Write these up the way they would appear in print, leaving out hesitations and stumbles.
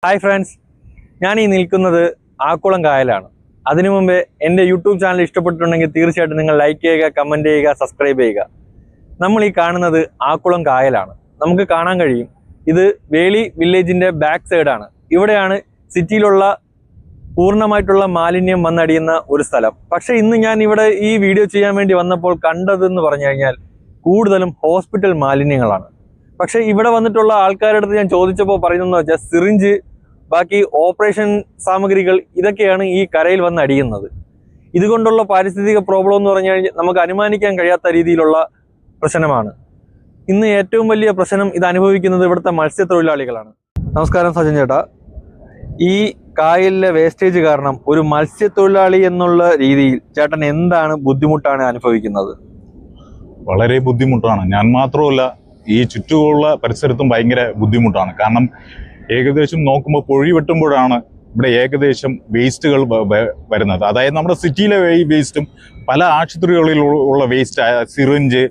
Hi friends, ഞാൻ ഈ നിൽക്കുന്നത് ആക്കുളം കായലാണ്. അതിനു മുമ്പേ എൻ്റെ യൂട്യൂബ് ചാനൽ ഇഷ്ടപ്പെട്ടിട്ടുണ്ടെങ്കിൽ തീർച്ചയായിട്ടും നിങ്ങൾ ലൈക്ക് ചെയ്യുക, കമൻറ്റ് ചെയ്യുക, സബ്സ്ക്രൈബ് ചെയ്യുക. നമ്മൾ ഈ കാണുന്നത് ആക്കുളം കായലാണ്. നമുക്ക് കാണാൻ കഴിയും, ഇത് വേളി വില്ലേജിൻ്റെ ബാക്ക് സൈഡാണ്. ഇവിടെയാണ് സിറ്റിയിലുള്ള പൂർണ്ണമായിട്ടുള്ള മാലിന്യം വന്നടിയുന്ന ഒരു സ്ഥലം. പക്ഷേ ഇന്ന് ഞാൻ ഇവിടെ ഈ വീഡിയോ ചെയ്യാൻ വേണ്ടി വന്നപ്പോൾ കണ്ടതെന്ന് പറഞ്ഞു കഴിഞ്ഞാൽ കൂടുതലും ഹോസ്പിറ്റൽ മാലിന്യങ്ങളാണ്. പക്ഷേ ഇവിടെ വന്നിട്ടുള്ള ആൾക്കാരുടെ അടുത്ത് ഞാൻ ചോദിച്ചപ്പോൾ പറയുന്നതെന്ന് വെച്ചാൽ സിറിഞ്ച്, ബാക്കി ഓപ്പറേഷൻ സാമഗ്രികൾ, ഇതൊക്കെയാണ് ഈ കരയിൽ വന്ന് അടിയുന്നത്. ഇതുകൊണ്ടുള്ള പാരിസ്ഥിതിക പ്രോബ്ലം എന്ന് പറഞ്ഞു കഴിഞ്ഞാൽ നമുക്ക് അനുമാനിക്കാൻ കഴിയാത്ത രീതിയിലുള്ള പ്രശ്നമാണ്. ഇന്ന് ഏറ്റവും വലിയ പ്രശ്നം ഇത് അനുഭവിക്കുന്നത് ഇവിടുത്തെ മത്സ്യത്തൊഴിലാളികളാണ്. നമസ്കാരം സജൻ ചേട്ടാ. ഈ കായലിലെ വേസ്റ്റേജ് കാരണം ഒരു മത്സ്യത്തൊഴിലാളി എന്നുള്ള രീതിയിൽ ചേട്ടൻ എന്താണ് ബുദ്ധിമുട്ടാണ് അനുഭവിക്കുന്നത്? വളരെ ബുദ്ധിമുട്ടാണ്. ഞാൻ മാത്രമല്ല, ഈ ചുറ്റുമുള്ള പരിസരത്തും ഭയങ്കര ബുദ്ധിമുട്ടാണ്. കാരണം ഏകദേശം നോക്കുമ്പോൾ പൊഴി വെട്ടുമ്പോഴാണ് ഇവിടെ ഏകദേശം വേസ്റ്റുകൾ വരുന്നത്. അതായത് നമ്മുടെ സിറ്റിയിലെ വേസ്റ്റും പല ആശുപത്രികളിൽ ഉള്ള വേസ്റ്റ്, സിറിഞ്ച്,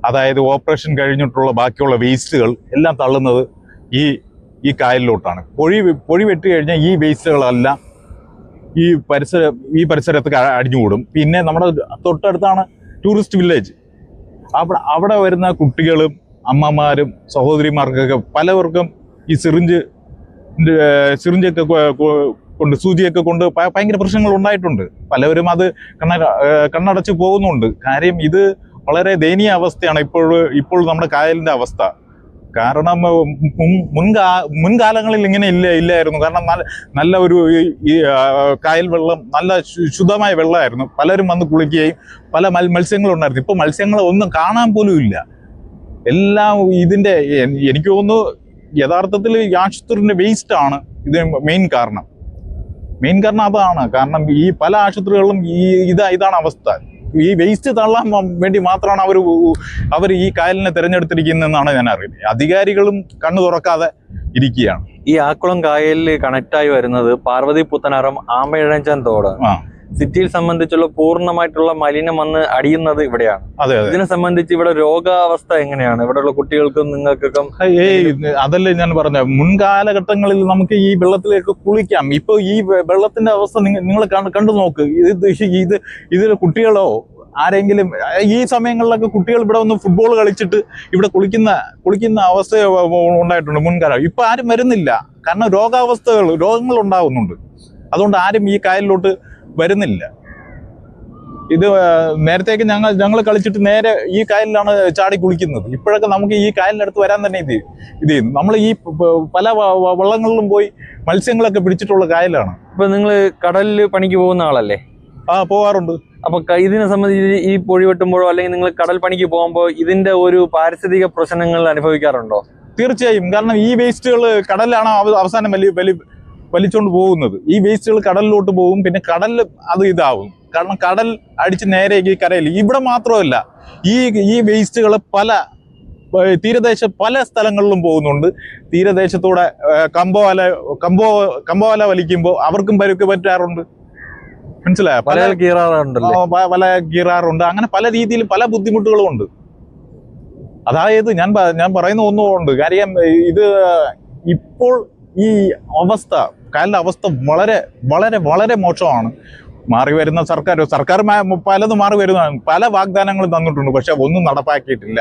അതായത് ഓപ്പറേഷൻ കഴിഞ്ഞിട്ടുള്ള ബാക്കിയുള്ള വേസ്റ്റുകൾ എല്ലാം തള്ളുന്നത് ഈ കായലിലോട്ടാണ്. പൊഴി വെട്ടി കഴിഞ്ഞാൽ ഈ വേസ്റ്റുകളെല്ലാം ഈ പരിസരത്ത് അടിഞ്ഞുകൂടും. പിന്നെ നമ്മുടെ തൊട്ടടുത്താണ് ടൂറിസ്റ്റ് വില്ലേജ്. അവിടെ വരുന്ന കുട്ടികളും അമ്മമാരും സഹോദരിമാർക്കൊക്കെ പലവർക്കും ഈ സിറിഞ്ചൊക്കെ കൊണ്ട്, സൂചിയൊക്കെ കൊണ്ട് ഭയങ്കര പ്രശ്നങ്ങൾ ഉണ്ടായിട്ടുണ്ട്. പലവരും അത് കണ്ണടച്ച് പോകുന്നുണ്ട്. കാര്യം ഇത് വളരെ ദയനീയ അവസ്ഥയാണ് ഇപ്പോൾ നമ്മുടെ കായലിൻ്റെ അവസ്ഥ. കാരണം മുൻകാലങ്ങളിൽ ഇങ്ങനെ ഇല്ലായിരുന്നു. കാരണം നല്ല ഒരു ഈ കായൽ വെള്ളം നല്ല ശുദ്ധമായ വെള്ളമായിരുന്നു. പലരും വന്ന് കുളിക്കുകയും പല മത്സ്യങ്ങളുണ്ടായിരുന്നു. ഇപ്പോൾ മത്സ്യങ്ങൾ ഒന്നും കാണാൻ പോലും ഇല്ല. എല്ലാം ഇതിൻ്റെ, എനിക്ക് തോന്നുന്നു യഥാർത്ഥത്തിൽ ഈ ആശുപത്രിൻ്റെ വേസ്റ്റാണ് ഇത് മെയിൻ കാരണം അതാണ്. കാരണം ഈ പല ആശുപത്രികളിലും ഇതാണ് അവസ്ഥ. ഈ വേസ്റ്റ് തള്ളാൻ വേണ്ടി മാത്രമാണ് അവർ ഈ കായലിനെ തിരഞ്ഞെടുത്തിരിക്കുന്നതെന്നാണ് ഞാൻ അറിയുന്നത്. അധികാരികളും കണ്ണു തുറക്കാതെ ഇരിക്കുകയാണ്. ഈ ആക്കുളം കായലിൽ കണക്റ്റായി വരുന്നത് പാർവതി പുത്തനാറും ആമ്പഴഞ്ചൻ തോട്. സിറ്റിയിൽ സംബന്ധിച്ചുള്ള പൂർണ്ണമായിട്ടുള്ള മലിനം വന്ന് അടിയുന്നത് ഇവിടെയാണ്. ഇതിനെ സംബന്ധിച്ച് ഇവിടെ രോഗാവസ്ഥ എങ്ങനെയാണ്? ഇവിടെയുള്ള കുട്ടികൾക്കും നിങ്ങൾക്കൊക്കെ? അതല്ലേ ഞാൻ പറഞ്ഞ, മുൻകാലഘട്ടങ്ങളിൽ നമുക്ക് ഈ വെള്ളത്തിലേക്ക് കുളിക്കാം. ഇപ്പൊ ഈ വെള്ളത്തിന്റെ അവസ്ഥ നിങ്ങൾ കണ്ടു നോക്ക്. ഇതിൽ കുട്ടികളോ ആരെങ്കിലും ഈ സമയങ്ങളിലൊക്കെ കുട്ടികൾ ഇവിടെ ഒന്ന് ഫുട്ബോൾ കളിച്ചിട്ട് ഇവിടെ കുളിക്കുന്ന അവസ്ഥ ഉണ്ടായിട്ടുണ്ട് മുൻകാലം. ഇപ്പൊ ആരും വരുന്നില്ല. കാരണം രോഗങ്ങൾ ഉണ്ടാകുന്നുണ്ട്. അതുകൊണ്ട് ആരും ഈ കായലിലോട്ട് വരുന്നില്ല. ഇത് നേരത്തേക്ക് ഞങ്ങൾ കളിച്ചിട്ട് നേരെ ഈ കായലിലാണ് ചാടി കുളിക്കുന്നത്. ഇപ്പോഴൊക്കെ നമുക്ക് ഈ കായലിനടുത്ത് വരാൻ തന്നെ ഇത് നമ്മൾ ഈ പല വള്ളങ്ങളിലും പോയി മത്സ്യങ്ങളൊക്കെ പിടിച്ചിട്ടുള്ള കായലാണ്. ഇപ്പൊ നിങ്ങൾ കടലിൽ പണിക്ക് പോകുന്ന ആളല്ലേ? പോവാറുണ്ട്. അപ്പൊ ഇതിനെ സംബന്ധിച്ച് ഈ പൊഴി വെട്ടുമ്പോഴോ അല്ലെങ്കിൽ നിങ്ങൾ കടൽ പണിക്ക് പോകുമ്പോൾ ഇതിന്റെ ഒരു പാരിസ്ഥിതിക പ്രശ്നങ്ങൾ അനുഭവിക്കാറുണ്ടോ? തീർച്ചയായും. കാരണം ഈ വേസ്റ്റുകൾ കടലിലാണ് അവസാനം വലിച്ചുകൊണ്ട് പോകുന്നത്. ഈ വേസ്റ്റുകൾ കടലിലോട്ട് പോകും. പിന്നെ കടലിൽ അത് ഇതാവും. കാരണം കടൽ അടിച്ച് നേരെ ഈ കരയിൽ. ഇവിടെ മാത്രമല്ല, ഈ വേസ്റ്റുകൾ തീരദേശ പല സ്ഥലങ്ങളിലും പോകുന്നുണ്ട്. തീരദേശത്തൂടെ കമ്പോവല വലിക്കുമ്പോൾ അവർക്കും പരുക്ക് പറ്റാറുണ്ട്. മനസ്സിലായോ? വല കീറാറുണ്ട്. അങ്ങനെ പല രീതിയിൽ പല ബുദ്ധിമുട്ടുകളും ഉണ്ട്. അതായത് ഞാൻ പറയുന്ന ഒന്നുമുണ്ട്. കാര്യം ഇത് ഇപ്പോൾ ഈ അവസ്ഥ, കായലിൻ്റെ അവസ്ഥ വളരെ വളരെ വളരെ മോശമാണ്. മാറി വരുന്ന സർക്കാർ പലതും മാറി വരുന്നതാണ്. പല വാഗ്ദാനങ്ങളും തന്നിട്ടുണ്ട്, പക്ഷെ ഒന്നും നടപ്പാക്കിയിട്ടില്ല.